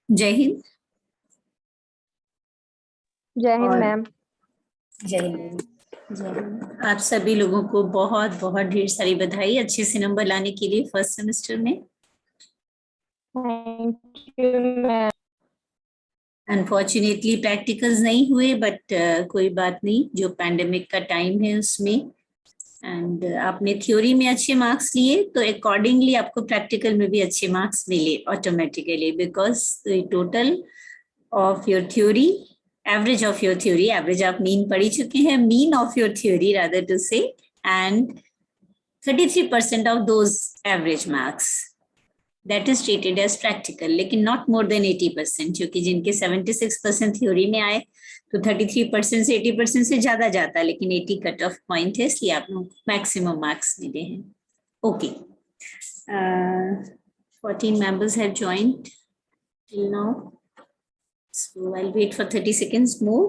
जय हिंद। जय हिंद मैम। जय हिंद। जय हिंद। आप सभी लोगों को बहुत बहुत ढेर सारी बधाई अच्छे से नंबर लाने के लिए फर्स्ट सेमेस्टर में। Thank you ma'am. Unfortunately practicals नहीं हुए, बट कोई बात नहीं, जो पैंडेमिक का टाइम है उसमें, एंड आपने थ्योरी में अच्छे मार्क्स लिए तो अकॉर्डिंगली आपको प्रैक्टिकल में भी अच्छे मार्क्स मिले automatically, because total of your theory, average of your theory, average आप मीन पढ़ी चुके हैं, mean of your theory rather to say, and 33% of those average marks that is treated as practical, लेकिन not more than 80%, क्योंकि जिनके 76% theory में आए तो 33% से 80% से ज्यादा जाता, लेकिन 80 कट ऑफ पॉइंट है, इसलिए आप लोग मैक्सिमम मार्क्स मिले हैं। Okay, 14 members have joined till now, so I'll wait for 30 seconds more.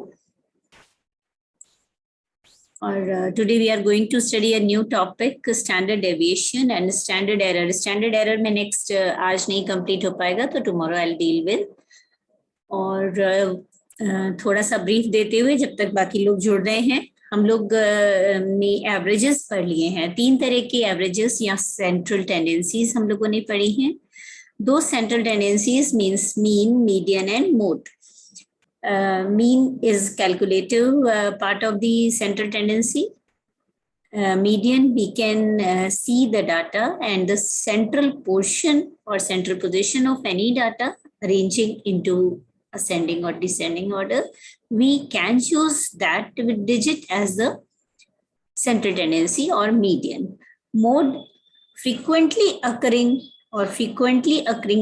और today we are going to study a new topic, standard deviation and standard error. Standard error में next आज नहीं complete हो पाएगा, तो tomorrow I'll deal with. और थोड़ा सा brief देते हुए जब तक बाकी लोग जुड़ रहे हैं, हम लोग ने averages पढ़ लिए हैं। 3 तरह के averages या central tendencies हम लोगों ने पढ़ी हैं। 2 central tendencies means mean, median and mode. Mean is calculative part of the central tendency. Median, we can see the data and the central portion or central position of any data arranging into ascending or descending order. We can choose that with digit as the central tendency or median. Mode, frequently occurring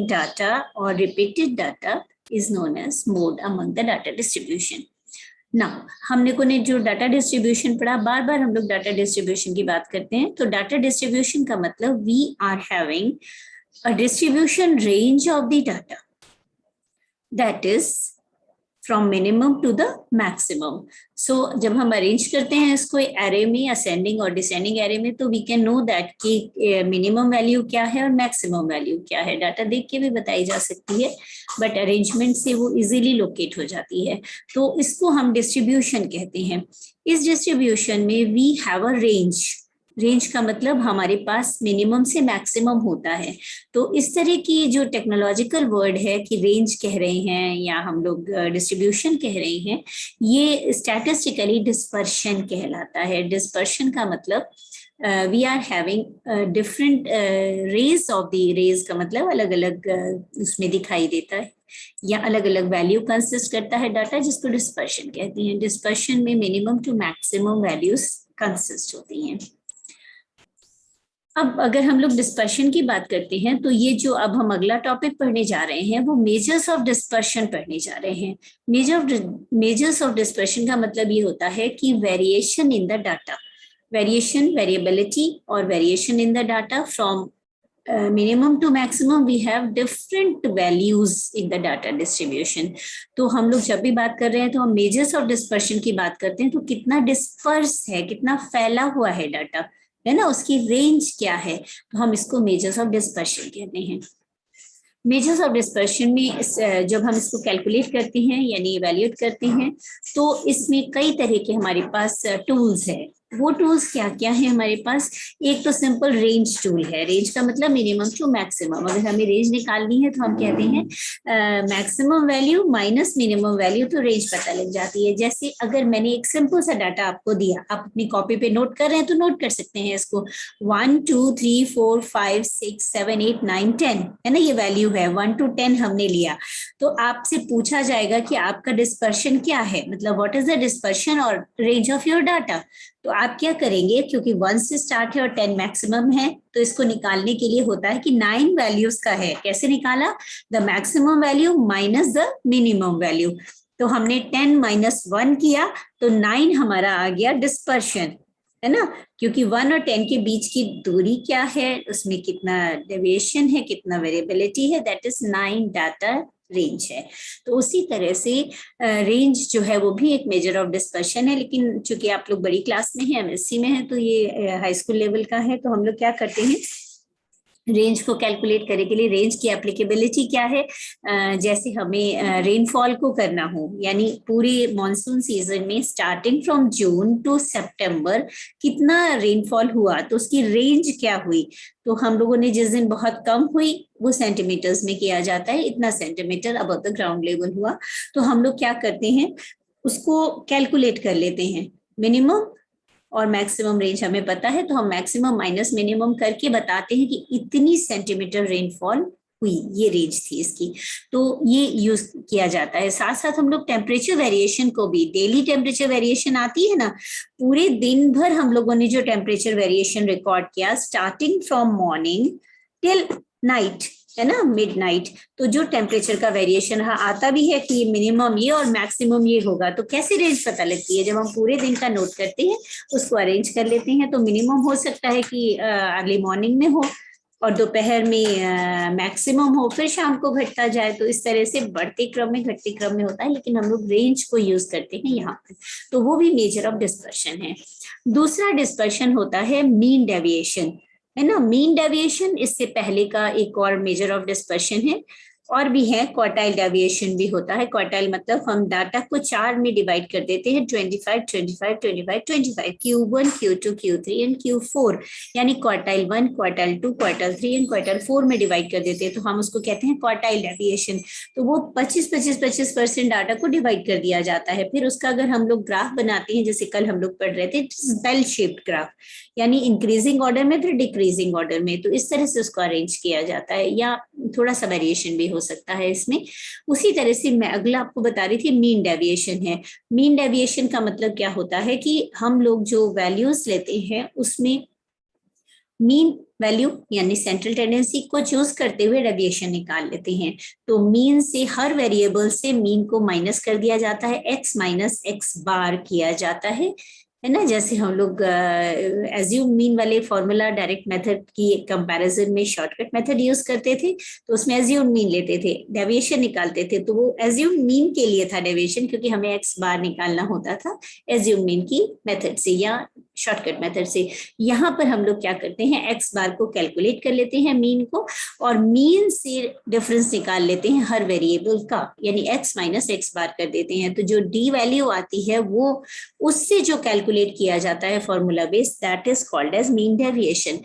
data or repeated data is known as mode among the data distribution. Now, हमने को ने जो data distribution पढ़ा, बार बार हम लोग data distribution की बात करते हैं, तो डाटा डिस्ट्रीब्यूशन का मतलब we are having a distribution range of the data, that is from minimum to the maximum. So जब हम अरेंज करते हैं इसको एरे में, असेंडिंग और डिसेंडिंग एरे में, तो वी कैन नो दैट कि मिनिमम वैल्यू क्या है और मैक्सिमम वैल्यू क्या है। डाटा देख के भी बताई जा सकती है, बट अरेंजमेंट से वो इजीली लोकेट हो जाती है, तो इसको हम डिस्ट्रीब्यूशन कहते हैं। इस डिस्ट्रीब्यूशन में we have a range. Range का मतलब हमारे पास मिनिमम से मैक्सिमम होता है। तो इस तरह की जो टेक्नोलॉजिकल वर्ड है कि रेंज कह रहे हैं या हम लोग डिस्ट्रीब्यूशन कह रहे हैं, ये स्टैटिस्टिकली डिस्पर्शन कहलाता है। डिस्पर्शन का मतलब we are having different range of the, range का मतलब अलग अलग उसमें दिखाई देता है या अलग अलग वैल्यू कंसिस्ट करता है डाटा, जिसको डिस्पर्शन कहते हैं। डिस्पर्शन में minimum to maximum values consist होती हैं। अब अगर हम लोग डिस्पर्शन की बात करते हैं, तो ये जो अब हम अगला टॉपिक पढ़ने जा रहे हैं वो मेजर्स ऑफ डिस्पर्शन पढ़ने जा रहे हैं। मेजर्स ऑफ डिस्पर्शन का मतलब ये होता है कि variation in the data, variation, variability और variation in the data from minimum to maximum, we have different values in the data distribution. तो हम लोग जब भी बात कर रहे हैं तो हम मेजर्स ऑफ डिस्पर्शन की बात करते हैं, तो कितना डिस्पर्स है, कितना फैला हुआ है डाटा, है ना, उसकी रेंज क्या है, तो हम इसको मेजर्स ऑफ डिस्पर्शन कहते हैं। मेजर्स ऑफ डिस्पर्शन में जब हम इसको कैलकुलेट करते हैं यानी इवेल्युएट करते हैं तो इसमें कई तरह के हमारे पास टूल्स है। वो टूल्स क्या क्या है हमारे पास? एक तो सिंपल रेंज टूल है। रेंज का मतलब मिनिमम टू मैक्सिमम। अगर हमें रेंज निकालनी है तो हम कहते हैं maximum value minus minimum value, तो रेंज पता लग जाती है। जैसे अगर मैंने एक सिंपल सा डाटा आपको दिया, आप अपनी कॉपी पे नोट कर रहे हैं तो नोट कर सकते हैं इसको। 1 2 3 4 5 6 7 8 9 10 है ना, ये वैल्यू है। 1 to 10 हमने लिया तो आपसे पूछा जाएगा कि आपका डिस्पर्शन क्या है, मतलब व्हाट इज द डिस्पर्शन और रेंज ऑफ योर डाटा। तो आप क्या करेंगे, क्योंकि 1 से स्टार्ट है और 10 मैक्सिमम है, तो इसको निकालने के लिए होता है कि 9 वैल्यूज का है। कैसे निकाला? The maximum value minus the minimum value. तो हमने 10 माइनस 1 किया तो 9 हमारा आ गया डिस्पर्शन, है ना। क्योंकि 1 और 10 के बीच की दूरी क्या है, उसमें कितना डेविएशन है, कितना वेरिएबिलिटी है, दैट इज 9 डाटा रेंज है। तो उसी तरह से रेंज जो है वो भी एक मेजर ऑफ डिस्पर्शन है। लेकिन चूंकि आप लोग बड़ी क्लास में हैं, एमएससी में है, तो ये हाई स्कूल लेवल का है, तो हम लोग क्या करते हैं, रेंज को कैलकुलेट करने के लिए रेंज की एप्लीकेबिलिटी क्या है। जैसे हमें रेनफॉल को करना हो, यानी पूरे मॉनसून सीजन में स्टार्टिंग फ्रॉम जून टू सितंबर कितना रेनफॉल हुआ, तो उसकी रेंज क्या हुई। तो हम लोगों ने जिस दिन बहुत कम हुई वो सेंटीमीटर्स में किया जाता है, इतना centimetre above the ground level हुआ। तो हम लोग क्या करते हैं, उसको कैलकुलेट कर लेते हैं। मिनिमम और मैक्सिमम रेंज हमें पता है, तो हम मैक्सिमम माइनस मिनिमम करके बताते हैं कि इतनी सेंटीमीटर रेनफॉल हुई, ये रेंज थी इसकी। तो ये यूज किया जाता है। साथ साथ हम लोग टेम्परेचर वेरिएशन को भी, डेली टेम्परेचर वेरिएशन आती है ना, पूरे दिन भर हम लोगों ने जो टेम्परेचर वेरिएशन रिकॉर्ड किया starting from morning till night, है ना, मिडनाइट, तो जो टेम्परेचर का वेरिएशन आता भी है कि मिनिमम ये और मैक्सिमम ये होगा। तो कैसे रेंज पता लगती है? जब हम पूरे दिन का नोट करते हैं, उसको अरेंज कर लेते हैं, तो मिनिमम हो सकता है कि अर्ली मॉर्निंग में हो और दोपहर में मैक्सिमम हो, फिर शाम को घटता जाए। तो इस तरह से बढ़ते क्रम में घटते क्रम में होता है, लेकिन हम लोग रेंज को यूज करते हैं यहाँ पर। तो वो भी मेजर ऑफ डिस्पर्शन है। दूसरा डिस्पर्शन होता है मीन डेविएशन, है ना। मीन डेविएशन इससे पहले का एक और मेजर ऑफ डिस्पर्शन है। और भी है, क्वार्टाइल डेविएशन भी होता है। क्वार्टाइल मतलब हम डाटा को 4 में डिवाइड कर देते हैं, 25 25 25 25, Q1 Q2 Q3 and Q4, यानी quartile 1 quartile 2 quartile 3 and quartile 4 में डिवाइड कर देते हैं। तो हम उसको कहते हैं क्वार्टाइल डेविएशन। तो वो 25% डाटा को डिवाइड कर दिया जाता है। फिर उसका अगर हम लोग ग्राफ बनाते हैं, जैसे कल हम लोग पढ़ रहे थे, बेल शेप्ड ग्राफ, यानी इंक्रीजिंग ऑर्डर में फिर डिक्रीजिंग ऑर्डर में, तो इस तरह से उसको अरेंज किया जाता है, या थोड़ा सा वेरिएशन भी हो सकता है इसमें। उसी तरह से मैं अगला आपको बता रही थी, मीन डेविएशन है। मीन डेविएशन का मतलब क्या होता है कि हम लोग जो वैल्यूज लेते हैं उसमें मीन वैल्यू यानी सेंट्रल टेंडेंसी को चूज करते हुए डेविएशन निकाल लेते हैं। तो मीन से, हर वेरिएबल से मीन को माइनस कर दिया जाता है, x माइनस एक्स बार किया जाता है ना। जैसे हम लोग एज्यूम मीन वाले फॉर्मूला डायरेक्ट मेथड की कंपैरिजन में शॉर्टकट मेथड यूज करते थे, तो उसमें एज्यूम मीन लेते थे, डेविएशन निकालते थे। तो वो एज्यूम मीन के लिए था डेविएशन, क्योंकि हमें एक्स बार निकालना होता था एज्यूम मीन की मेथड से या शॉर्टकट मेथड से। यहाँ पर हम लोग क्या करते हैं, एक्स बार को कैलकुलेट कर लेते हैं मीन को, और मीन से डिफरेंस निकाल लेते हैं हर वेरिएबल का, यानी एक्स माइनस एक्स बार कर देते हैं। तो जो डी वैल्यू आती है वो उससे जो कैलकुलेट किया जाता है formula base, that is called as mean deviation.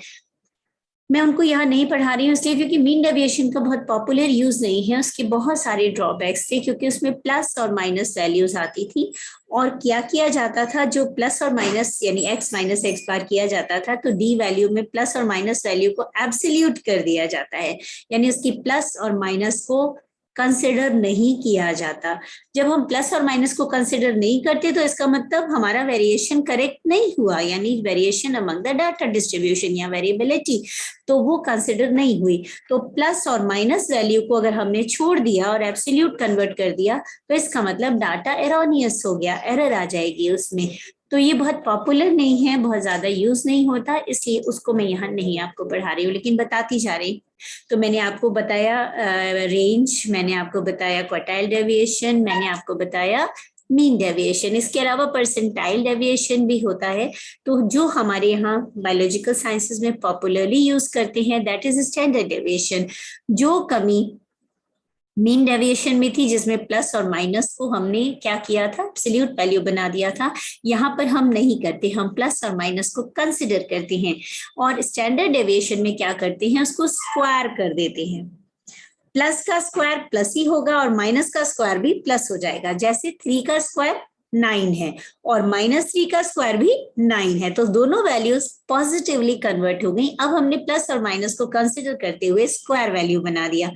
मैं उनको यहाँ नहीं पढ़ा रही हूँ इसलिए क्योंकि मीन डेविएशन का बहुत पॉपुलर यूज नहीं है, उसके बहुत सारे ड्रॉबैक्स थे, क्योंकि उसमें प्लस और माइनस वैल्यूज आती थी। और क्या किया जाता था, जो प्लस और माइनस यानी x माइनस एक्स बार किया जाता था, तो डी वैल्यू में प्लस और माइनस वैल्यू को एब्सोल्यूट कर दिया जाता है, यानी उसकी प्लस और माइनस को कंसिडर नहीं किया जाता। जब हम प्लस और माइनस को कंसिडर नहीं करते तो इसका मतलब हमारा वेरिएशन करेक्ट नहीं हुआ, यानी variation among the data distribution या वेरिएबिलिटी, तो वो कंसिडर नहीं हुई। तो प्लस और माइनस वैल्यू को अगर हमने छोड़ दिया और एब्सोल्यूट कन्वर्ट कर दिया, तो इसका मतलब डाटा एरोनियस हो गया, एरर आ जाएगी उसमें। तो ये बहुत पॉपुलर नहीं है, बहुत ज्यादा यूज नहीं होता, इसलिए उसको मैं यहाँ नहीं आपको पढ़ा रही हूँ, लेकिन बताती जा रही। तो मैंने आपको बताया रेंज, मैंने आपको बताया क्वार्टाइल डेविएशन, मैंने आपको बताया मीन डेविएशन। इसके अलावा परसेंटाइल डेविएशन भी होता है। तो जो हमारे यहाँ बायोलॉजिकल साइंसेस में पॉपुलरली यूज करते हैं, दैट इज स्टैंडर्ड डेविएशन। जो कमी मीन डेविएशन में थी, जिसमें प्लस और माइनस को हमने क्या किया था, एब्सोल्यूट वैल्यू बना दिया था। यहाँ पर हम नहीं करते, हम प्लस और माइनस को कंसिडर करते हैं, और स्टैंडर्ड डेविएशन में क्या करते हैं, उसको स्क्वायर कर देते हैं। प्लस का स्क्वायर प्लस ही होगा और माइनस का स्क्वायर भी प्लस हो जाएगा। जैसे 3 का स्क्वायर 9 है और -3 का स्क्वायर भी 9 है, तो दोनों वैल्यूज पॉजिटिवली कन्वर्ट हो गई। अब हमने प्लस और माइनस को कंसिडर करते हुए स्क्वायर वैल्यू बना दिया।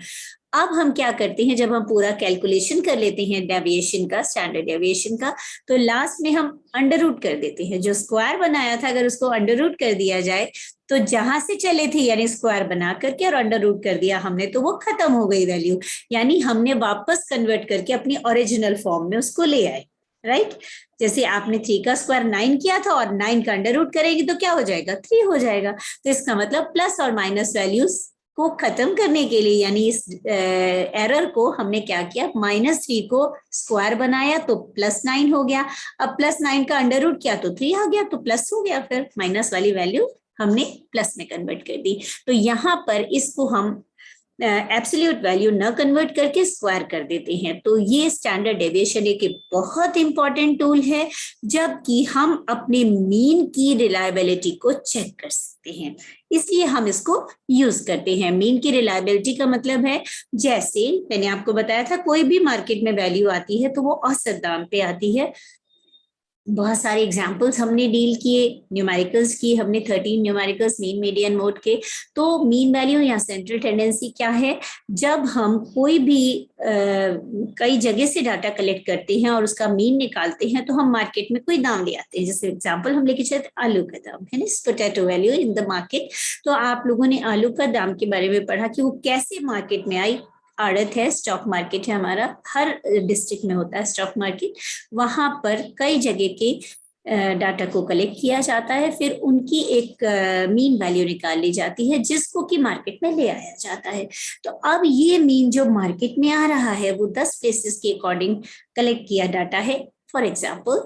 अब हम क्या करते हैं, जब हम पूरा कैलकुलेशन कर लेते हैं डेविएशन का, स्टैंडर्ड डेविएशन का, तो लास्ट में हम अंडर रूट कर देते हैं। जो स्क्वायर बनाया था अगर उसको अंडर रूट कर दिया जाए तो जहां से चले थे, यानी स्क्वायर बना करके और अंडर रूट कर दिया हमने, तो वो खत्म हो गई वैल्यू, यानी हमने वापस कन्वर्ट करके अपनी ओरिजिनल फॉर्म में उसको ले आए, राइट। जैसे आपने 3 का स्क्वायर 9 किया था और 9 का अंडर रूट करेंगे तो क्या हो जाएगा, 3 हो जाएगा। तो इसका मतलब प्लस और माइनस वैल्यूज को खत्म करने के लिए, यानी इस एरर को हमने क्या किया, -3 को स्क्वायर बनाया तो +9 हो गया। अब +9 का अंडर रूट किया तो 3 आ गया, तो प्लस हो गया, फिर माइनस वाली वैल्यू हमने प्लस में कन्वर्ट कर दी। तो यहाँ पर इसको हम एब्सोल्यूट वैल्यू न कन्वर्ट करके स्क्वायर कर देते हैं। तो ये स्टैंडर्ड डेविएशन एक बहुत इंपॉर्टेंट टूल है, जबकि हम अपने मीन की रिलायबिलिटी को चेक कर सकते हैं, इसलिए हम इसको यूज करते हैं। मीन की रिलायबिलिटी का मतलब है, जैसे मैंने आपको बताया था, कोई भी मार्केट में वैल्यू आती है तो वो औसत दाम पे आती है। बहुत सारे एग्जाम्पल्स हमने डील किए, न्यूमेरिकल्स की हमने 13 न्यूमेरिकल्स, मीन मीडियन मोड के। तो मीन वैल्यू या सेंट्रल टेंडेंसी क्या है, जब हम कोई भी कई जगह से डाटा कलेक्ट करते हैं और उसका मीन निकालते हैं, तो हम मार्केट में कोई दाम ले आते हैं। जैसे एग्जाम्पल हम लेके चलते आलू का दाम है ना, potato value in the market. तो आप लोगों ने आलू का दाम के बारे में पढ़ा कि वो कैसे मार्केट में आई। आड़त है, स्टॉक मार्केट है हमारा, हर डिस्ट्रिक्ट में होता है स्टॉक मार्केट। वहां पर कई जगह के डाटा को कलेक्ट किया जाता है, फिर उनकी एक मीन वैल्यू निकाल ली जाती है, जिसको कि मार्केट में ले आया जाता है। तो अब ये मीन जो मार्केट में आ रहा है वो 10 प्लेसेस के अकॉर्डिंग कलेक्ट किया डाटा है, फॉर एग्जाम्पल।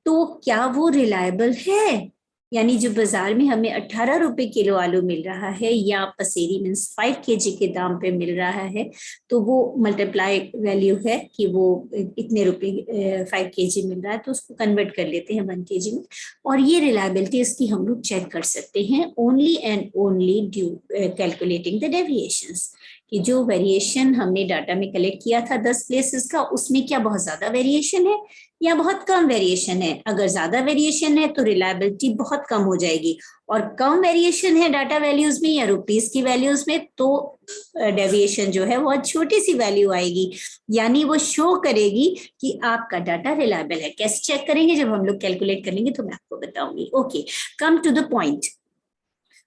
तो क्या वो रिलायबल है, यानी जो बाजार में हमें 18 रुपए किलो आलू मिल रहा है, या पसेरी मीन्स 5 kg के दाम पे मिल रहा है, तो वो मल्टीप्लाई वैल्यू है कि वो इतने रुपए 5 kg मिल रहा है, तो उसको कन्वर्ट कर लेते हैं 1 kg में। और ये रिलायबिलिटी इसकी हम लोग चेक कर सकते हैं only and only due calculating the deviations, कि जो वेरिएशन हमने डाटा में कलेक्ट किया था 10 प्लेसेस का, उसमें क्या बहुत ज्यादा वेरिएशन है या बहुत कम वेरिएशन है। अगर ज्यादा वेरिएशन है तो रिलायबिलिटी बहुत कम हो जाएगी, और कम वेरिएशन है डाटा वैल्यूज में या रुपीस की वैल्यूज में, तो डेविएशन जो है वो छोटी सी वैल्यू आएगी, यानी वो शो करेगी कि आपका डाटा रिलायबल है। कैसे चेक करेंगे, जब हम लोग कैलकुलेट कर लेंगे तो मैं आपको बताऊंगी। Okay, come to the point.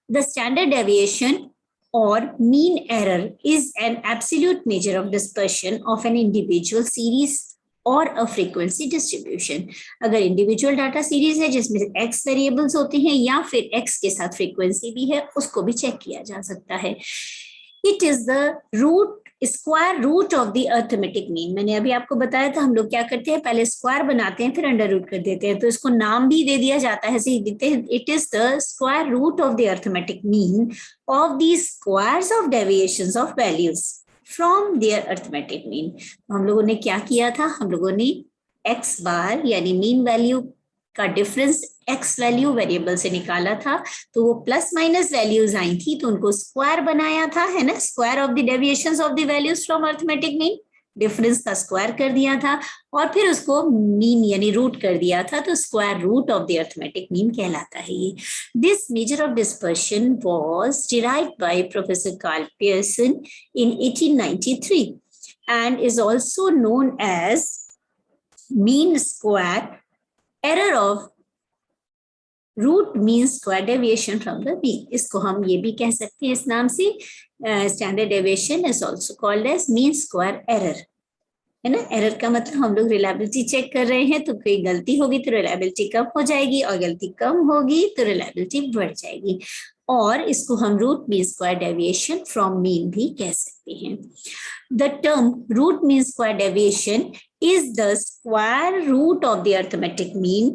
The standard deviation or mean error is an absolute measure of dispersion of an individual series और अ फ्रीक्वेंसी डिस्ट्रीब्यूशन। अगर इंडिविजुअल डाटा सीरीज है जिसमें x वेरिएबल्स होते हैं या फिर x के साथ फ्रीक्वेंसी भी है, उसको भी चेक किया जा सकता है। It is the root square root of the arithmetic mean. मैंने अभी आपको बताया था, हम लोग क्या करते हैं, पहले स्क्वायर बनाते हैं फिर अंडर रूट कर देते हैं, तो इसको नाम भी दे दिया जाता है, it is the square root of the arithmetic mean of the squares of deviations of values from their arithmetic mean. तो हम लोगों ने क्या किया था, हम लोगों ने x बार यानी मीन वैल्यू का डिफरेंस x वैल्यू वेरिएबल से निकाला था, तो वो प्लस माइनस वैल्यूज आई थी, तो उनको स्क्वायर बनाया था, है ना, square of the deviations of the values from arithmetic mean, difference का स्क्वायर कर दिया था, और फिर उसको मीन यानी रूट कर दिया था, तो square root of the arithmetic mean कहलाता है ये। This measure of dispersion was derived by professor Karl Pearson in 1893 and is also known as mean square error of root mean square deviation from the mean. इसको हम ये भी कह सकते हैं इस नाम से, standard deviation is also called as mean square error, है ना। एरर का मतलब हम लोग रिलायबिलिटी चेक कर रहे हैं, तो कोई गलती होगी तो रिलायबिलिटी कम हो जाएगी, और गलती कम होगी तो रिलायबिलिटी बढ़ जाएगी, और इसको हम root mean square deviation from mean भी कह सकते हैं। The term root mean square deviation is the square root of the arithmetic mean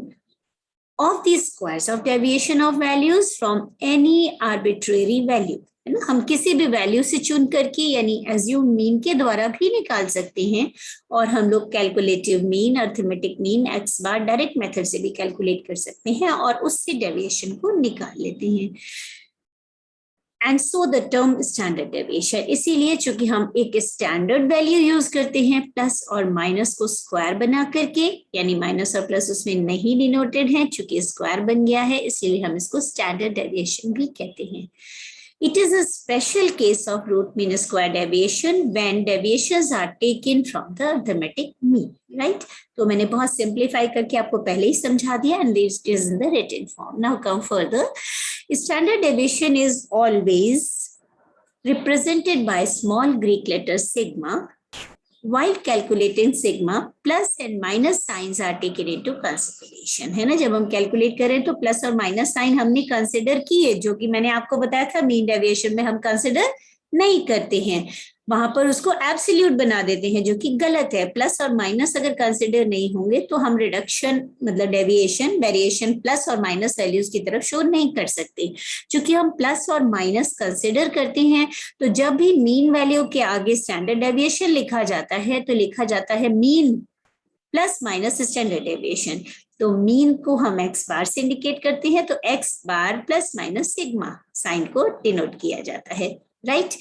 of the squares of deviation of values from any arbitrary value. है ना। हम किसी भी value से चुन करके यानी एज्यूम मीन के द्वारा भी निकाल सकते हैं, और हम लोग calculative mean, arithmetic mean, X bar direct method से भी कैलकुलेट कर सकते हैं और उससे डेविएशन को निकाल लेते हैं। And so the term standard deviation, इसीलिए चूंकि हम एक स्टैंडर्ड वैल्यू यूज करते हैं प्लस और माइनस को स्क्वायर बना करके, यानी माइनस और प्लस उसमें नहीं डिनोटेड है, चूंकि स्क्वायर बन गया है इसीलिए हम इसको स्टैंडर्ड डेविएशन भी कहते हैं। It is a special case of root mean square deviation when deviations are taken from the arithmetic mean, right? तो मैंने बहुत सिंप्लीफाई करके आपको पहले ही समझा दिया, and this is in the written form. Now come further. Standard deviation is always represented by small Greek letter sigma. While calculating sigma, plus and minus signs are taken into consideration, है ना। जब हम calculate करें तो plus और minus sign हमने consider किए, जो कि मैंने आपको बताया था मीन डेविएशन में हम कंसिडर नहीं करते हैं, वहां पर उसको एब्सोल्यूट बना देते हैं, जो कि गलत है। प्लस और माइनस अगर कंसिडर नहीं होंगे तो हम रिडक्शन मतलब डेविएशन, वेरिएशन प्लस और माइनस वैल्यूज की तरफ शो नहीं कर सकते। चूंकि हम प्लस और माइनस कंसिडर करते हैं तो जब भी मीन वैल्यू के आगे स्टैंडर्ड डेविएशन लिखा जाता है तो लिखा जाता है mean plus minus standard deviation. तो मीन को हम एक्स बार से इंडिकेट करते हैं, तो एक्स बार प्लस माइनस सिग्मा साइन को डिनोट किया जाता है, राइट।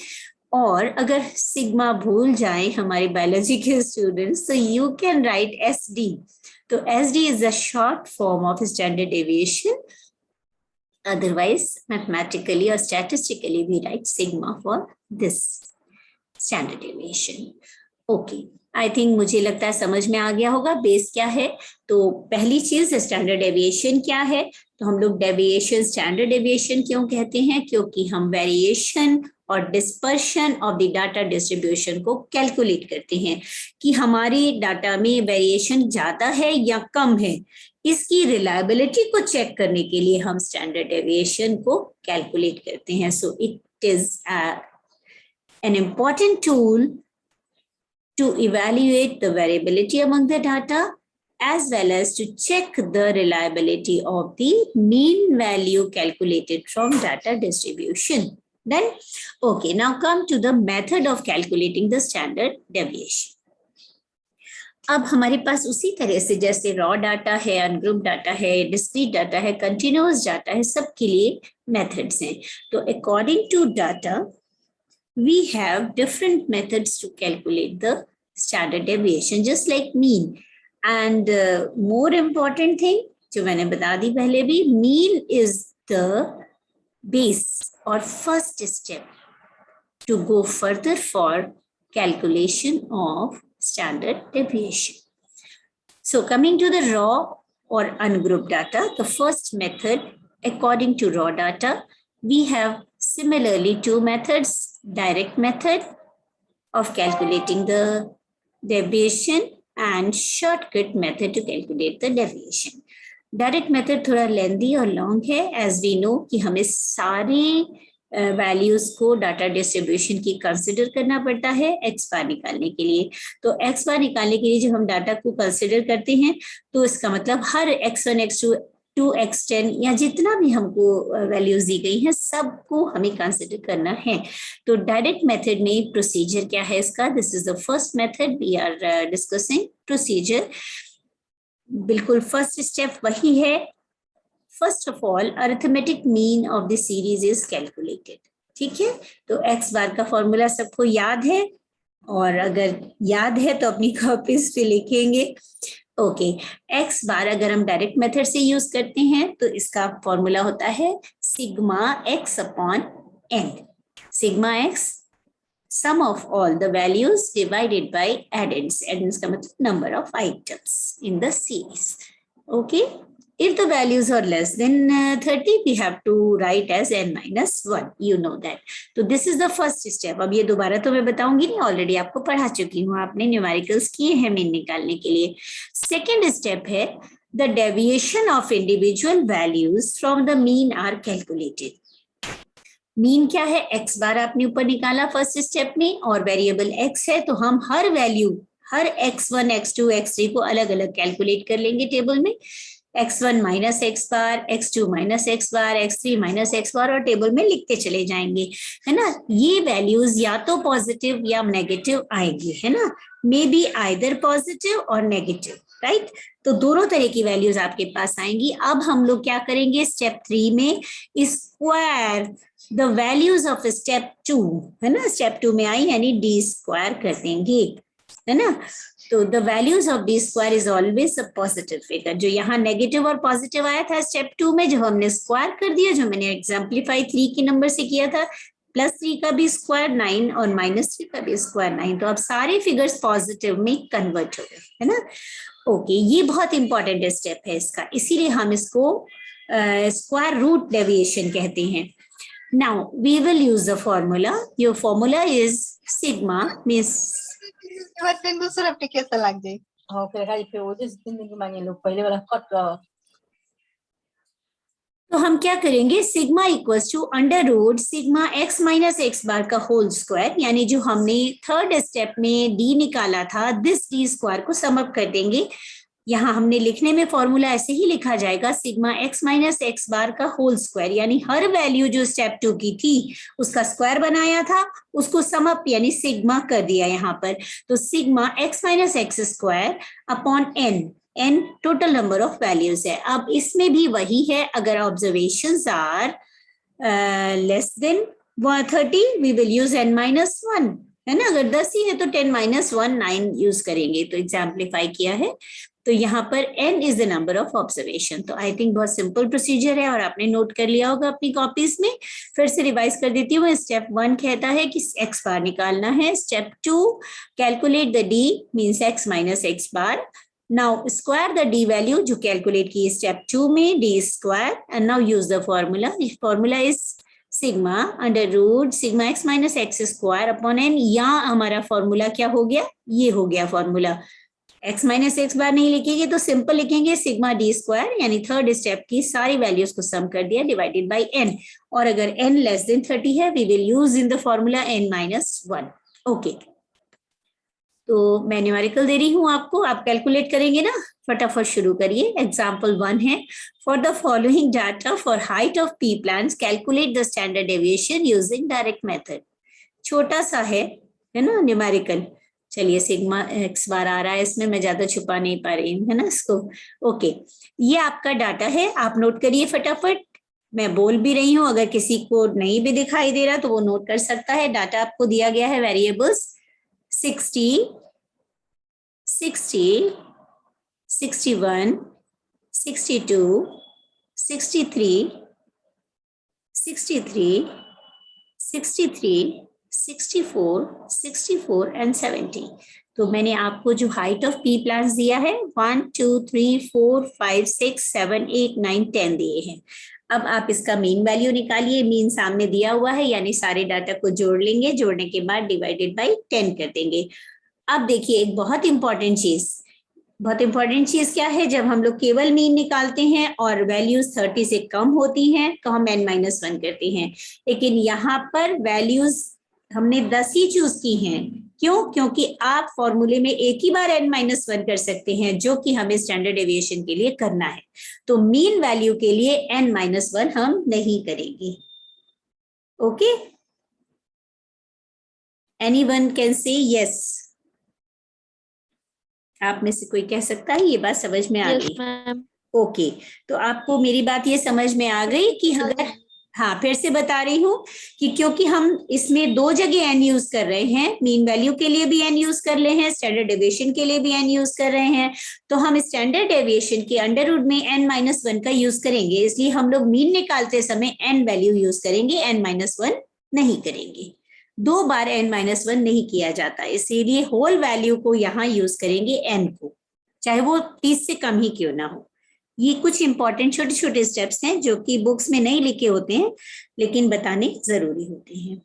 और अगर सिग्मा भूल जाए हमारे बायोलॉजी के स्टूडेंट्स, तो you can write S D. तो S D is the short form of standard deviation, otherwise mathematically or statistically we write sigma for this standard deviation. Okay, I think मुझे लगता है समझ में आ गया होगा बेस क्या है। तो पहली चीज स्टैंडर्ड डेविएशन क्या है, तो हम लोग डेविएशन स्टैंडर्ड डेविएशन क्यों कहते हैं, क्योंकि हम वेरिएशन और dispersion of the data distribution को कैलकुलेट करते हैं कि हमारी डाटा में वेरिएशन ज्यादा है या कम है, इसकी रिलायबिलिटी को चेक करने के लिए हम स्टैंडर्ड डेविएशन को कैलकुलेट करते हैं। So it is an important tool to evaluate the variability among the data as well as to check the reliability of the mean value calculated from data distribution. Then, okay, now come to the method of calculating the standard deviation. अब हमारे पास उसी तरह से जैसे raw data है, ungroup data है, discrete data है, continuous data है, सबके लिए मेथड्स हैं। तो according to data we have different methods to calculate the standard deviation, just like mean. And more important thing, जो मैंने बता दी पहले भी, mean is the base or first step to go further for calculation of standard deviation. So coming to the raw or ungrouped data, the first method according to raw data, we have similarly two methods, direct method of calculating the deviation and shortcut method to calculate the deviation. Direct method थोड़ा लेंदी और long है, as we know कि हमें सारे values को data distribution की consider करना पड़ता है एक्स बार निकालने के लिए। तो एक्स बार निकालने के लिए जब हम डाटा को कंसिडर करते हैं तो इसका मतलब हर x1, x2, 2, x10 या जितना भी हमको वैल्यूज दी गई हैं सबको हमें कंसिडर करना है। तो डायरेक्ट मेथड में प्रोसीजर क्या है इसका, this is the first method we are discussing. Procedure बिल्कुल फर्स्ट स्टेप वही है। First of all arithmetic mean of the series is calculated, ठीक है। तो एक्स बार का फॉर्मूला सबको याद है, और अगर याद है तो अपनी कॉपीज पे लिखेंगे। ओके, एक्स बार अगर हम डायरेक्ट मेथड से यूज करते हैं तो इसका फॉर्मूला होता है sigma x upon N. Sigma x sum of all the values divided by addends. Addends का मतलब number of items in the series. Okay, if the values are less than 30, we have to write as n minus 1. You know that. तो this is the first step. अब ये दोबारा तो मैं बताऊंगी नहीं, ऑलरेडी आपको पढ़ा चुकी हूँ, आपने न्यूमेरिकल्स किए हैं मीन निकालने के लिए। सेकेंड स्टेप है the deviation of individual values from the mean are calculated. Mean क्या है, एक्स बार आपने ऊपर निकाला फर्स्ट स्टेप में, और वेरिएबल एक्स है तो हम हर वैल्यू, हर x1, x2, x3 को अलग अलग कैलकुलेट कर लेंगे टेबल में। x1 माइनस एक्स बार, x2 माइनस एक्स बार, x3 माइनस एक्स बार, और टेबल में लिखते चले जाएंगे, है ना। ये वैल्यूज या तो पॉजिटिव या नेगेटिव आएगी, है ना, मे बी आइदर पॉजिटिव और नेगेटिव, राइट। तो दोनों तरह की वैल्यूज आपके पास आएंगी। अब हम लोग क्या करेंगे स्टेप 3 में, square the values of step 2, है ना, स्टेप 2 में आई यानी डी स्क्वायर कर देंगे, है ना। तो the values of D square is always a positive figure. जो यहाँ नेगेटिव और पॉजिटिव आया था स्टेप 2 में, जो हमने स्क्वायर कर दिया, जो मैंने एग्जाम्पलीफाई 3 के नंबर से किया था, +3 का भी स्क्वायर 9 और -3 का भी स्क्वायर 9, तो अब सारे फिगर्स पॉजिटिव में कन्वर्ट हो गए, है ना। ओके, ये बहुत इंपॉर्टेंट स्टेप है इसका, इसीलिए हम इसको स्क्वायर रूट डेविएशन कहते हैं। Now we will use the formula. Your formula is sigma means दूसरा कैसा लग जाए। हाँ, फिर खाली फिर वो जिस दिन की मांगे लोग पहले वाला कट। तो हम क्या करेंगे, sigma equals to under root sigma x minus x bar का होल स्क्वायर, यानी जो हमने थर्ड स्टेप में d निकाला था, दिस d स्क्वायर को सम अप कर देंगे। यहाँ हमने लिखने में फॉर्मूला ऐसे ही लिखा जाएगा, sigma x minus x bar का होल स्क्वायर, यानी हर वैल्यू जो स्टेप 2 की थी उसका स्क्वायर बनाया था, उसको सम अप यानी सिग्मा कर दिया यहाँ पर। तो sigma x minus x square upon n total number of values है। अब इसमें भी वही है, अगर observations are less than 30 we will use n-1, है ना। अगर 10 ही है तो 10-1 9 यूज करेंगे। तो एग्जाम्पलीफाई किया है, तो यहाँ पर n is the number of observation. तो आई थिंक बहुत सिंपल प्रोसीजर है और आपने नोट कर लिया होगा अपनी कॉपीज में। फिर से रिवाइज कर देती हूँ। स्टेप 1 कहता है कि x बार निकालना है। Step 2 calculate the d means x minus x bar. Now square the d value जो कैलकुलेट की स्टेप 2 में, d square, and now use the formula. Formula is sigma under root sigma x minus x square upon n। यहाँ हमारा formula क्या हो गया, ये हो गया फॉर्मूला। x माइनस एक्स बार नहीं लिखेंगे तो सिंपल लिखेंगे सिग्मा d स्क्वायर, यानी थर्ड स्टेप की सारी वैल्यूज को सम कर दिया डिवाइडेड बाय n। और अगर n लेस देन 30 है, we will use in the formula n-1। Okay, तो मैं न्यूमेरिकल दे रही हूँ आपको, आप कैलकुलेट करेंगे ना, फटाफट शुरू करिए। एग्जाम्पल 1 है, for the following data for height of P plants calculate the standard deviation using direct method. छोटा सा है ना न्यूमेरिकल। चलिए सिग्मा x बार आ रहा है इसमें, मैं ज्यादा छुपा नहीं पा रही हूँ, है ना इसको। ओके, ये आपका डाटा है, आप नोट करिए फटाफट। मैं बोल भी रही हूँ, अगर किसी को नहीं भी दिखाई दे रहा तो वो नोट कर सकता है। डाटा आपको दिया गया है, वेरिएबल्स 60, 60, 61, 62, 63, 63, 63, 64, 64 एंड 70। तो मैंने आपको जो हाइट ऑफ पी प्लांट्स दिया है 1, 2, 3, 4, 5, 6, 7, 8, 9, 10 दिए हैं। अब आप इसका मीन वैल्यू निकालिए। मीन सामने दिया हुआ है, यानी सारे डाटा को जोड़ लेंगे, जोड़ने के बाद डिवाइडेड बाय 10 कर देंगे। अब देखिए एक बहुत इंपॉर्टेंट चीज क्या है, जब हम लोग केवल मीन निकालते हैं और वैल्यूज 30 से कम होती हैं तो हम n-1 करते हैं, लेकिन यहाँ पर वैल्यूज हमने 10 ही चूज की हैं। क्यों? क्योंकि आप फॉर्मूले में एक ही बार n-1 कर सकते हैं, जो कि हमें स्टैंडर्ड डेविएशन के लिए करना है। तो मीन वैल्यू के लिए n-1 हम नहीं करेंगे। Okay, anyone can say yes? आप में से कोई कह सकता है ये बात समझ में आ गई? मैम। ओके, तो आपको मेरी बात ये समझ में आ गई कि अगर, हाँ फिर से बता रही हूँ कि क्योंकि हम इसमें 2 जगह n यूज कर रहे हैं, मीन वैल्यू के लिए भी n यूज कर रहे हैं, स्टैंडर्ड डेविएशन के लिए भी n यूज कर रहे हैं, तो हम स्टैंडर्ड डेविएशन के अंडर रूट में n-1 का यूज करेंगे। इसलिए हम लोग मीन निकालते समय n वैल्यू यूज करेंगे, n-1 नहीं करेंगे। 2 बार n-1 नहीं किया जाता, इसीलिए होल वैल्यू को यहाँ यूज करेंगे n को, चाहे वो 30 से कम ही क्यों ना हो। ये कुछ इंपॉर्टेंट छोटे छोटे स्टेप्स हैं जो कि बुक्स में नहीं लिखे होते हैं, लेकिन बताने जरूरी होते हैं।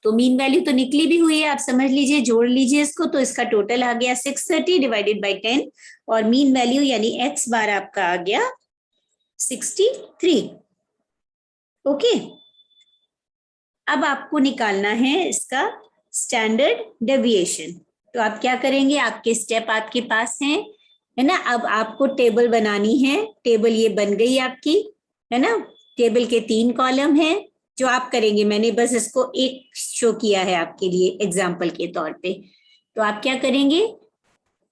तो मीन वैल्यू तो निकली भी हुई है, आप समझ लीजिए, जोड़ लीजिए इसको, तो इसका टोटल आ गया 630 डिवाइडेड बाय 10, और मीन वैल्यू यानी x बार आपका आ गया 63। ओके, अब आपको निकालना है इसका स्टैंडर्ड डेविएशन। तो आप क्या करेंगे, आपके स्टेप आपके पास हैं, है ना। अब आपको टेबल बनानी है। टेबल ये बन गई आपकी, है ना। टेबल के 3 कॉलम हैं जो आप करेंगे। मैंने बस इसको एक शो किया है आपके लिए एग्जाम्पल के तौर पे। तो आप क्या करेंगे,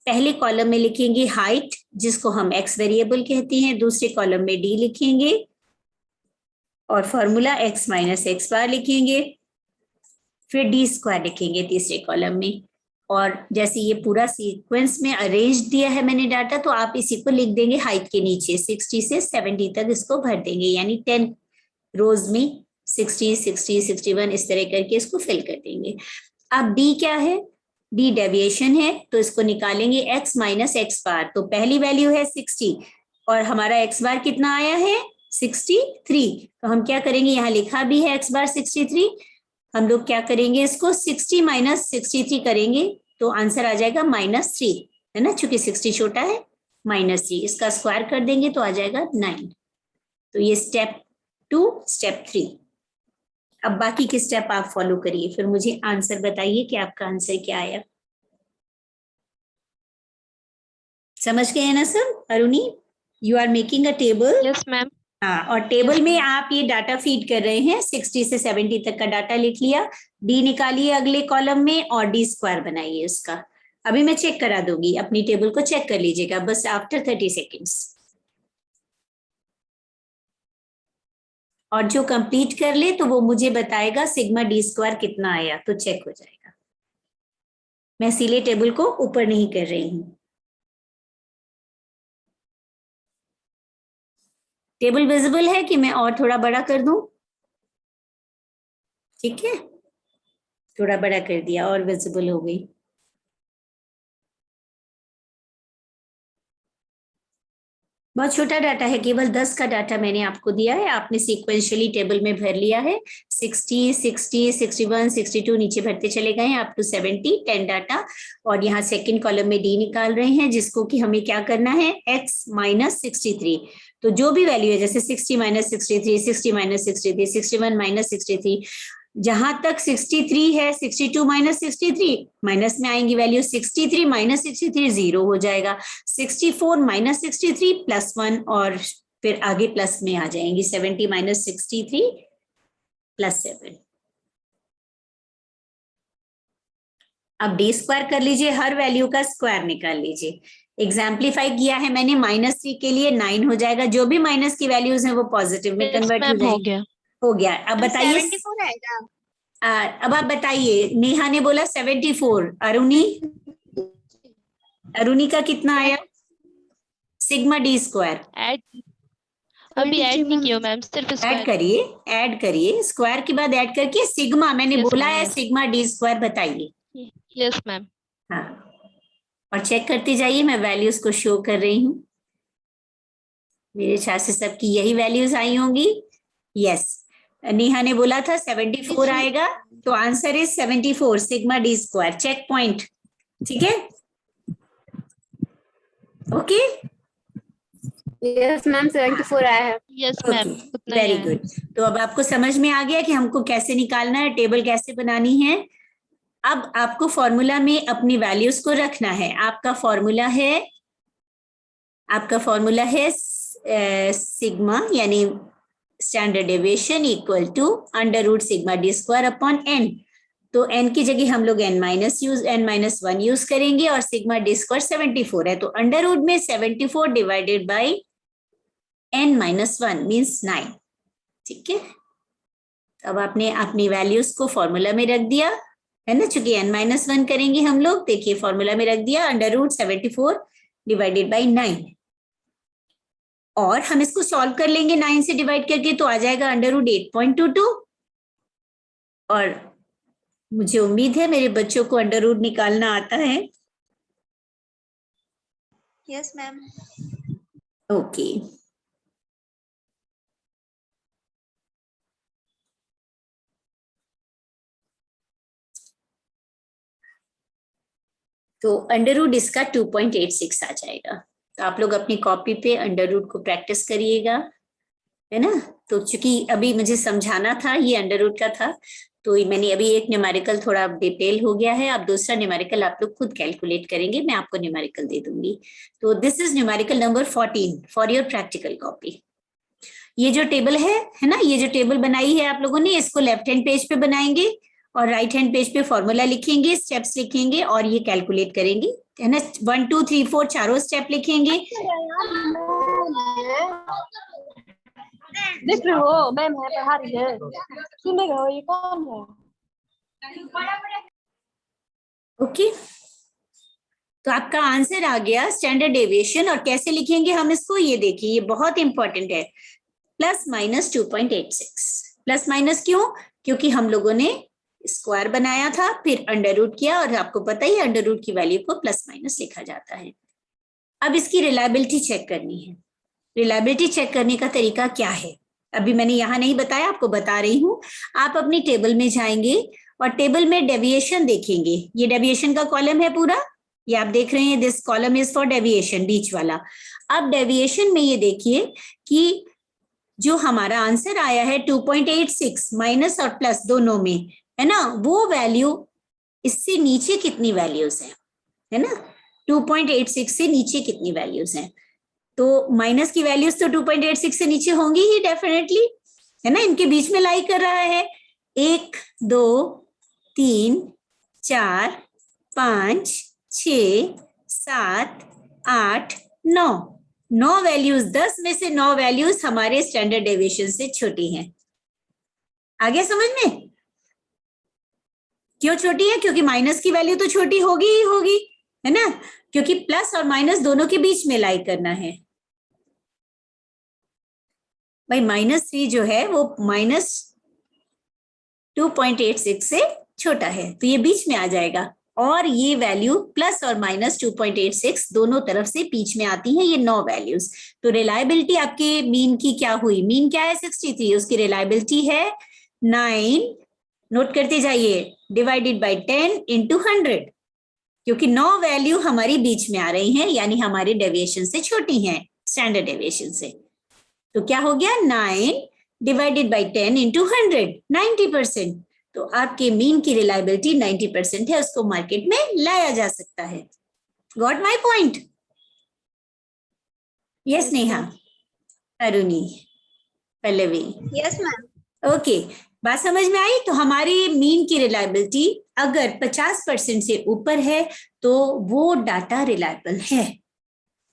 पहले कॉलम में लिखेंगे हाइट, जिसको हम एक्स वेरिएबल कहते हैं। दूसरे कॉलम में डी लिखेंगे और फॉर्मूला एक्स माइनस एक्स बार लिखेंगे। फिर डी स्क्वायर लिखेंगे तीसरे कॉलम में। और जैसे ये पूरा सीक्वेंस में अरेंज दिया है मैंने डाटा, तो आप इसी को लिख देंगे हाइट के नीचे। 60 से 70 तक इसको भर देंगे, यानी 10 रोज में 60, 60, 61 इस तरह करके इसको फिल कर देंगे। अब डी क्या है, डी डेविएशन है, तो इसको निकालेंगे एक्स माइनस एक्स बार। तो पहली वैल्यू है 60 और हमारा एक्स बार कितना आया है 63। तो हम क्या करेंगे, यहाँ लिखा भी है एक्स बार 63। हम लोग क्या करेंगे, इसको 60 माइनस 63 करेंगे तो आंसर आ जाएगा -3, है ना। चूंकि 60 छोटा है, -3 इसका स्क्वायर कर देंगे तो आ जाएगा 9। तो ये स्टेप 2, स्टेप 3। अब बाकी के स्टेप आप फॉलो करिए, फिर मुझे आंसर बताइए कि आपका आंसर क्या आया। समझ गए ना सब। Aruni, you are making a table. Yes ma'am. हाँ, और टेबल में आप ये डाटा फीड कर रहे हैं। 60 से 70 तक का डाटा लिख लिया, डी निकालिए अगले कॉलम में और डी स्क्वायर बनाइए उसका। अभी मैं चेक करा दूंगी, अपनी टेबल को चेक कर लीजिएगा बस आफ्टर 30 सेकेंड्स। और जो कंप्लीट कर ले तो वो मुझे बताएगा सिग्मा डी स्क्वायर कितना आया, तो चेक हो जाएगा। मैं इसीलिए टेबल को ऊपर नहीं कर रही हूं। टेबल विजिबल है कि मैं और थोड़ा बड़ा कर दूं? ठीक है, थोड़ा बड़ा कर दिया और विजिबल हो गई। बहुत छोटा डाटा है, केवल 10 का डाटा मैंने आपको दिया है। आपने सीक्वेंशियली टेबल में भर लिया है। 60, 60, 61, 62 नीचे भरते चले गए हैं अप टू 70, 10 डाटा। और यहाँ सेकंड कॉलम में डी निकाल रहे हैं, जिसको कि हमें क्या करना है, x माइनस 63। तो जो भी वैल्यू है, जैसे 60 माइनस 63, 60 माइनस 63, 61 माइनस 63, जहां तक 63 है, 62 माइनस 63 माइनस में आएंगी वैल्यू। 63 माइनस 63 0 हो जाएगा। 64 माइनस 63 +1 और फिर आगे प्लस में आ जाएंगी। 70 माइनस 63 +7। अब डी स्क्वायर कर लीजिए, हर वैल्यू का स्क्वायर निकाल लीजिए। एग्जाम्पलीफाई किया है मैंने, -3 के लिए 9 हो जाएगा। जो भी माइनस की वैल्यूज हैं वो पॉजिटिव में कन्वर्ट हो मैम हो जाएंगी। गया। हो गया। अब बताइए, 74 आएगा। अब आप बताइए। नेहा ने बोला 74। अरुणी, अरुणी का कितना आया सिग्मा डी स्क्वायर? ऐड अभी ऐड नहीं किया मैम, सिर्फ ऐड स्क्वायर। करिए, ऐड करिए, स्क्वायर के बाद ऐड करके सिग्मा, मैंने Yes, बोला ma'am, है yes. सिग्मा डी स्क्वायर बताइए। Yes ma'am. हाँ, और चेक करते जाइए, मैं वैल्यूज को शो कर रही हूँ। मेरे ख्याल से सबकी यही वैल्यूज आई होंगी। यस, नेहा ने बोला था 74 आएगा, तो answer is 74 sigma D square. Check point, ठीक है। ओके, यस मैम 74 आया है। यस मैम, ओके, उतना ही वेरी आया है। गुड। तो अब आपको समझ में आ गया कि हमको कैसे निकालना है, टेबल कैसे बनानी है। अब आपको फॉर्मूला में अपनी वैल्यूज को रखना है। आपका फॉर्मूला है सिग्मा यानी standard deviation equal to √ sigma D square upon n। तो n की जगह हम लोग n-1 यूज करेंगे और सिग्मा डी स्क्वायर 74 है, तो √ में 74 डिवाइडेड बाई n-1 मीन्स 9। ठीक है, अब आपने अपनी वैल्यूज को फॉर्मूला में रख दिया है ना। चूंकि n-1 करेंगे हम लोग, देखिए फॉर्मूला में रख दिया √ 74 डिवाइडेड बाई 9। और हम इसको सॉल्व कर लेंगे 9 से डिवाइड करके, तो आ जाएगा √ 8.22। और मुझे उम्मीद है मेरे बच्चों को √ निकालना आता है। Yes ma'am. ओके, तो √ इसका 2.86 आ जाएगा। तो आप लोग अपनी कॉपी पे √ को प्रैक्टिस करिएगा। है ना। तो चूंकि अभी मुझे समझाना था, ये अंडर रूट का था, तो मैंने अभी एक न्यूमेरिकल थोड़ा डिटेल हो गया है। अब दूसरा न्यूमेरिकल आप लोग खुद कैलकुलेट करेंगे, मैं आपको न्यूमेरिकल दे दूंगी। तो this is numerical number 14 for your practical copy. ये जो टेबल है ना, ये जो टेबल बनाई है आप लोगों ने, इसको लेफ्ट हैंड पेज पे बनाएंगे और राइट हैंड पेज पे फॉर्मूला लिखेंगे, स्टेप्स लिखेंगे और ये कैलकुलेट करेंगे, है ना। 1 2 3 4 चारों स्टेप लिखेंगे। देख रहे हो मैम है पढ़ा रही है, सुन रहे हो, ये कौन है? ओके, तो आपका आंसर आ गया स्टैंडर्ड डेविएशन। और कैसे लिखेंगे हम इसको, ये देखिए, ये बहुत इंपॉर्टेंट है। Plus minus 2.86। प्लस माइनस क्यों? क्योंकि हम लोगों ने स्क्वायर बनाया था, फिर अंडर रूट किया, और आपको पता ही अंडर रूट की वैल्यू को प्लस माइनस लिखा जाता है। अब इसकी रिलायबिलिटी चेक करनी है। रिलायबिलिटी चेक करने का तरीका क्या है, अभी मैंने यहाँ नहीं बताया, आपको बता रही हूँ। आप अपनी टेबल में जाएंगे और टेबल में डेविएशन देखेंगे। ये डेविएशन का कॉलम है पूरा, ये आप देख रहे हैं, this column is for deviation, बीच वाला। अब डेविएशन में ये देखिए कि जो हमारा आंसर आया है 2.86, माइनस और प्लस दोनों में, है ना, वो वैल्यू इससे नीचे कितनी वैल्यूज है ना, 2.86 से नीचे कितनी वैल्यूज हैं। तो माइनस की वैल्यूज तो 2.86 से नीचे होंगी ही डेफिनेटली, है ना, इनके बीच में लाई कर रहा है। 1 2 3 4 5 6 7 8 9 9 वैल्यूज, 10 में से 9 वैल्यूज हमारे स्टैंडर्ड डेविएशन से छोटी हैं। आ गया समझ में? क्यों छोटी है? क्योंकि माइनस की वैल्यू तो छोटी होगी ही होगी, है ना, क्योंकि प्लस और माइनस दोनों के बीच में लाई करना है। भाई -3 जो है वो -2.86 से छोटा है, तो ये बीच में आ जाएगा। और ये वैल्यू प्लस और माइनस 2.86 दोनों तरफ से बीच में आती हैं, ये 9 वैल्यूज। तो रिलायबिलिटी आपके मीन की क्या हुई? मीन क्या है? 63, उसकी रिलायबिलिटी है 9, नोट करते जाइए, डिवाइडेड बाय 10 इंटू 100, क्योंकि 9 वैल्यू हमारी बीच में आ रही हैं, यानी हमारे डेविएशन से छोटी हैं, स्टैंडर्ड डेविएशन से। तो क्या हो गया? 9 डिवाइडेड बाय 10 इंटू 100, 90%। तो आपके मीन की रिलायबिलिटी 90% है, उसको मार्केट में लाया जा सकता है। Got my point? Yes Neha, Aruni, Pallavi? Yes ma'am. Okay, बात समझ में आई? तो हमारी मीन की रिलायबिलिटी अगर 50% से ऊपर है तो वो डाटा रिलायबल है।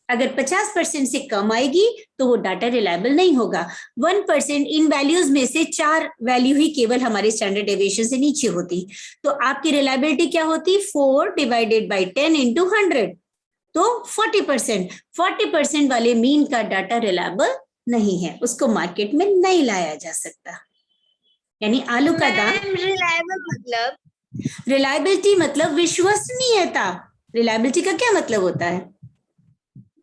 अगर 50% से कम आएगी तो वो डाटा रिलायबल नहीं होगा। 1% इन वैल्यूज में से 4 वैल्यू ही केवल हमारे स्टैंडर्ड डेविएशन से नीचे होती, तो आपकी रिलायबिलिटी क्या होती? 4 डिवाइडेड बाय 10 इंटू 100, तो 40%। 40% वाले मीन का डाटा रिलायबल नहीं है, उसको मार्केट में नहीं लाया जा सकता। यानी आलू का दाम, रिलायबिलिटी मतलब विश्वसनीयता। रिलायबिलिटी का क्या मतलब होता है?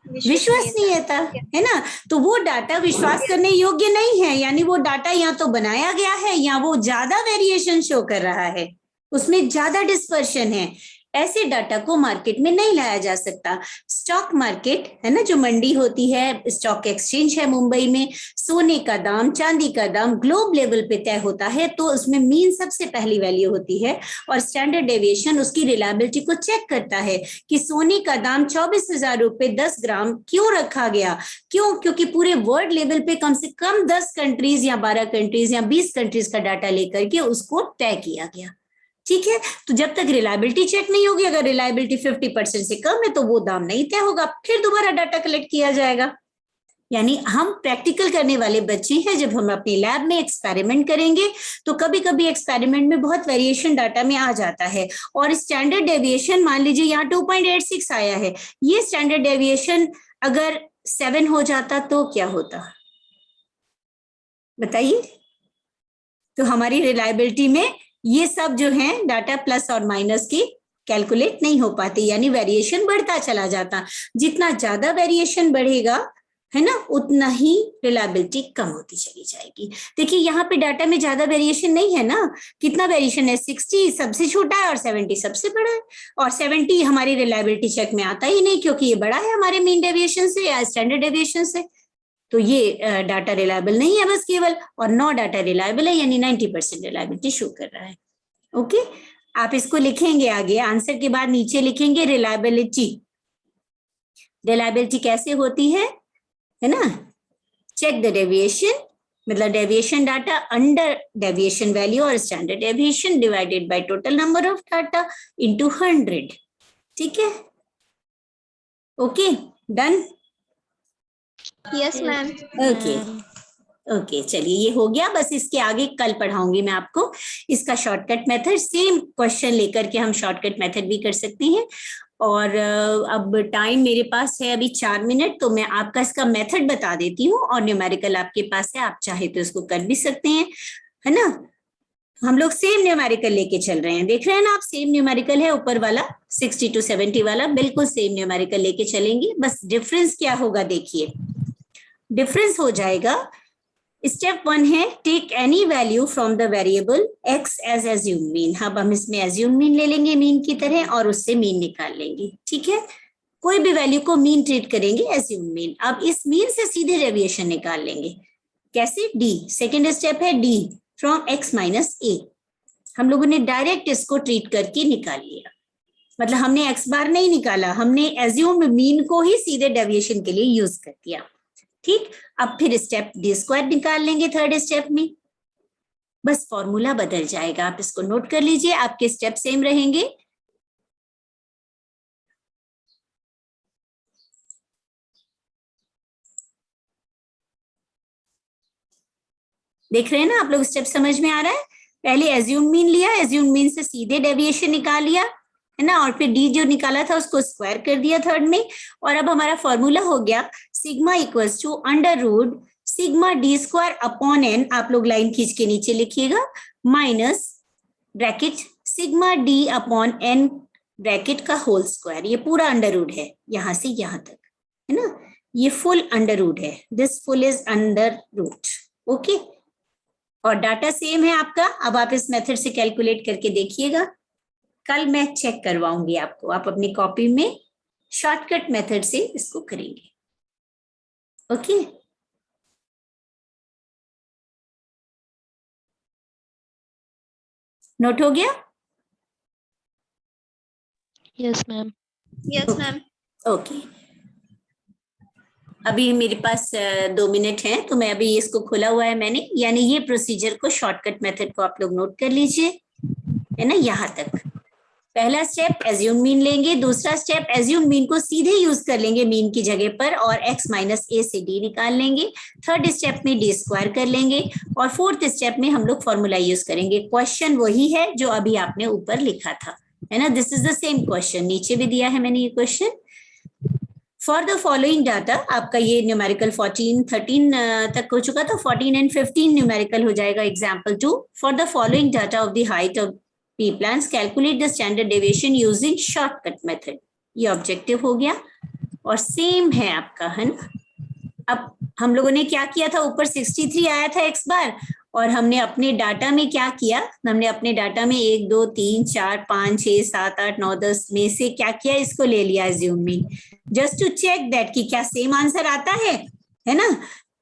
विश्वसनीयता, है ना। तो वो डाटा विश्वास करने योग्य नहीं है, यानी वो डाटा या तो बनाया गया है या वो ज्यादा वेरिएशन शो कर रहा है, उसमें ज्यादा डिस्पर्शन है। ऐसे डाटा को मार्केट में नहीं लाया जा सकता। स्टॉक मार्केट, है ना, जो मंडी होती है, स्टॉक एक्सचेंज है मुंबई में, सोने का दाम, चांदी का दाम ग्लोब लेवल पे तय होता है, तो उसमें मीन सबसे पहली वैल्यू होती है, और स्टैंडर्ड डेविएशन उसकी रिलायबिलिटी को चेक करता है कि सोने का दाम 24,000 रुपए 10 ग्राम क्यों रखा गया। क्यों? क्योंकि पूरे वर्ल्ड लेवल पे कम से कम 10 कंट्रीज या 12 कंट्रीज या 20 कंट्रीज का डाटा लेकर के उसको तय किया गया। ठीक है, तो जब तक रिलायबिलिटी चेक नहीं होगी, अगर रिलायबिलिटी 50% से कम है तो वो दाम नहीं तय होगा, फिर दोबारा डाटा कलेक्ट किया जाएगा। यानी हम प्रैक्टिकल करने वाले बच्चे हैं, जब हम अपने लैब में एक्सपेरिमेंट करेंगे तो कभी कभी एक्सपेरिमेंट में बहुत वेरिएशन डाटा में आ जाता है, और स्टैंडर्ड डेविएशन मान लीजिए यहाँ 2.86 आया है, ये स्टैंडर्ड डेविएशन अगर 7 हो जाता तो क्या होता बताइए? तो हमारी रिलायबिलिटी में ये सब जो है डाटा प्लस और माइनस की कैलकुलेट नहीं हो पाती, यानी वेरिएशन बढ़ता चला जाता। जितना ज्यादा वेरिएशन बढ़ेगा, है ना, उतना ही रिलायबिलिटी कम होती चली जाएगी। देखिए यहाँ पे डाटा में ज्यादा वेरिएशन नहीं है ना, कितना वेरिएशन है? 60 सबसे छोटा है और 70 सबसे बड़ा है, और 70 हमारी रिलायबिलिटी चेक में आता ही नहीं, क्योंकि ये बड़ा है हमारे मीन डेविएशन से या स्टैंडर्ड डेविएशन से। तो ये डाटा रिलायबल नहीं है बस केवल, और नो डाटा रिलायबल है यानी 90% रिलायबिलिटी शो कर रहा है। ओके, आप इसको लिखेंगे आगे आंसर के बाद नीचे लिखेंगे रिलायबिलिटी। रिलायबिलिटी कैसे होती है ना, चेक द डेविएशन, मतलब deviation data under deviation value और standard deviation divided by total number of data into 100। ठीक है, okay done. Yes ma'am. Okay okay, चलिए ये हो गया। बस इसके आगे कल पढ़ाऊंगी मैं आपको इसका शॉर्टकट मेथड। सेम क्वेश्चन लेकर के हम शॉर्टकट मेथड भी कर सकते हैं। और अब टाइम मेरे पास है अभी 4 मिनट, तो मैं आपका इसका मेथड बता देती हूँ और न्यूमेरिकल आपके पास है, आप चाहे तो इसको कर भी सकते हैं, है ना। हम लोग सेम न्यूमेरिकल लेके चल रहे हैं, देख रहे हैं ना आप, सेम न्यूमेरिकल है ऊपर वाला 60 to 70 वाला, बिल्कुल सेम न्यूमेरिकल लेके चलेंगे। बस डिफरेंस क्या होगा देखिए, डिफरेंस हो जाएगा। स्टेप 1 है take any value from the variable x as assume mean. अब हम इसमें एज्यूम मीन ले लेंगे मीन की तरह और उससे मीन निकाल लेंगे। ठीक है, कोई भी वैल्यू को मीन ट्रीट करेंगे एज्यूम मीन। अब इस मीन से सीधे डेविएशन निकाल लेंगे। कैसे? डी, सेकेंड स्टेप है डी फ्रॉम x माइनस ए। हम लोगों ने डायरेक्ट इसको ट्रीट करके निकाल लिया, मतलब हमने x बार नहीं निकाला, हमने एज्यूम मीन को ही सीधे डेविएशन के लिए यूज कर दिया। ठीक, अब फिर स्टेप डी स्क्वायर निकाल लेंगे थर्ड स्टेप में, बस फॉर्मूला बदल जाएगा। आप इसको नोट कर लीजिए, आपके स्टेप सेम रहेंगे। देख रहे हैं ना आप लोग, स्टेप समझ में आ रहा है। पहले एज्यूम मीन लिया, एज्यूम मीन से सीधे डेविएशन निकाल लिया, है ना, और फिर डी जो निकाला था उसको स्क्वायर कर दिया थर्ड में। और अब हमारा फॉर्मूला हो गया sigma equals to under root sigma D square upon N, आप लोग लाइन खींच के नीचे लिखिएगा, minus bracket sigma D upon N bracket का होल स्क्वायर। ये पूरा अंडर रूट है यहां से यहां तक, है ना, ये फुल अंडर रूट है, this full is under root. Okay, और डाटा सेम है आपका। अब आप इस मेथड से कैलकुलेट करके देखिएगा, कल मैं चेक करवाऊंगी आपको, आप अपनी कॉपी में शॉर्टकट मेथड से इसको करेंगे। ओके, नोट हो गया? Yes ma'am. Yes ma'am. Okay, अभी मेरे पास 2 मिनट हैं, तो मैं अभी इसको खोला हुआ है मैंने, यानी ये प्रोसीजर को, शॉर्टकट मेथड को आप लोग नोट कर लीजिए, है ना। यहां तक पहला स्टेप एज्यूम मीन लेंगे, दूसरा स्टेप एज्यूम मीन को सीधे यूज कर लेंगे मीन की जगह पर और x माइनस ए से डी निकाल लेंगे, थर्ड स्टेप में डी स्क्वायर कर लेंगे, और फोर्थ स्टेप में हम लोग फॉर्मूला यूज करेंगे। क्वेश्चन वही है जो अभी आपने ऊपर लिखा था, है ना, this is the same question, नीचे भी दिया है मैंने ये question. For the following data, आपका ये न्यूमेरिकल 13 तक हो चुका था, 14 and 15 न्यूमेरिकल हो जाएगा example 2। For the following data of the height of P plans calculate the standard deviation using shortcut method. ये ऑब्जेक्टिव हो गया और सेम है आपका, है ना। अब हम लोगों ने क्या किया था, ऊपर 63 आया था x बार, और हमने अपने डाटा में क्या किया, हमने अपने डाटा में 1 2 3 4 5 6 7 8 9 10 में से क्या किया, इसको ले लिया assume mean, just to check that कि क्या सेम आंसर आता है ना।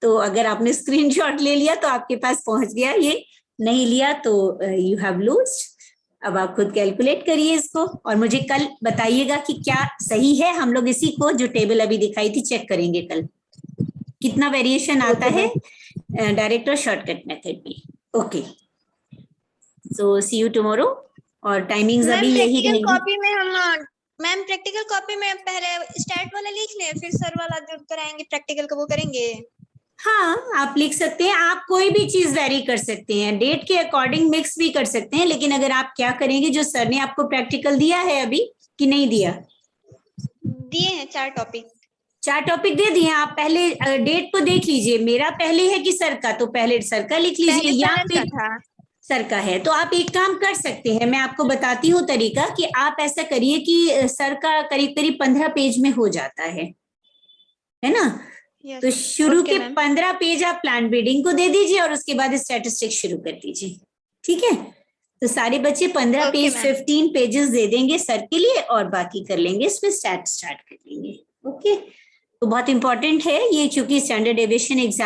तो अगर आपने स्क्रीनशॉट ले लिया तो आपके पास पहुंच गया, ये नहीं लिया तो यू हैव लूज्ड। अब आप खुद कैलकुलेट करिए इसको और मुझे कल बताइएगा कि क्या सही है। हम लोग इसी को जो टेबल अभी दिखाई थी चेक करेंगे कल, कितना वेरिएशन आता है डायरेक्ट और शॉर्टकट मेथड में। Okay, so see you tomorrow. और टाइमिंग्स अभी यही रहेगी। कॉपी में हम मैम प्रैक्टिकल कॉपी में पहले स्टार्ट वाला लिख लें, फिर सर वाला जो कराएंगे प्रैक्टिकल का वो करेंगे। हाँ, आप लिख सकते हैं, आप कोई भी चीज वेरी कर सकते हैं, डेट के अकॉर्डिंग मिक्स भी कर सकते हैं, लेकिन अगर आप क्या करेंगे, जो सर ने आपको प्रैक्टिकल दिया है अभी कि नहीं दिया? दिए हैं 4 टॉपिक। 4 टॉपिक दे दिए। आप पहले डेट को देख लीजिए, मेरा पहले है कि सर का, तो पहले सर का लिख लीजिए, या फिर सर का है तो आप एक काम कर सकते हैं, मैं आपको बताती हूँ तरीका, कि आप ऐसा करिए कि सर का करीब करीब 15 पेज में हो जाता है ना। तो शुरू के 15 पेज आप प्लान बिल्डिंग को दे दीजिए और उसके बाद स्टैटिस्टिक्स शुरू कर दीजिए, ठीक है। तो सारे बच्चे 15 पेज 15 पेजेस दे देंगे सर के लिए और बाकी कर लेंगे इसमें स्टार्ट कर लेंगे। ओके, तो बहुत इंपॉर्टेंट है ये, क्योंकि स्टैंडर्ड डेविएशन एग्जाम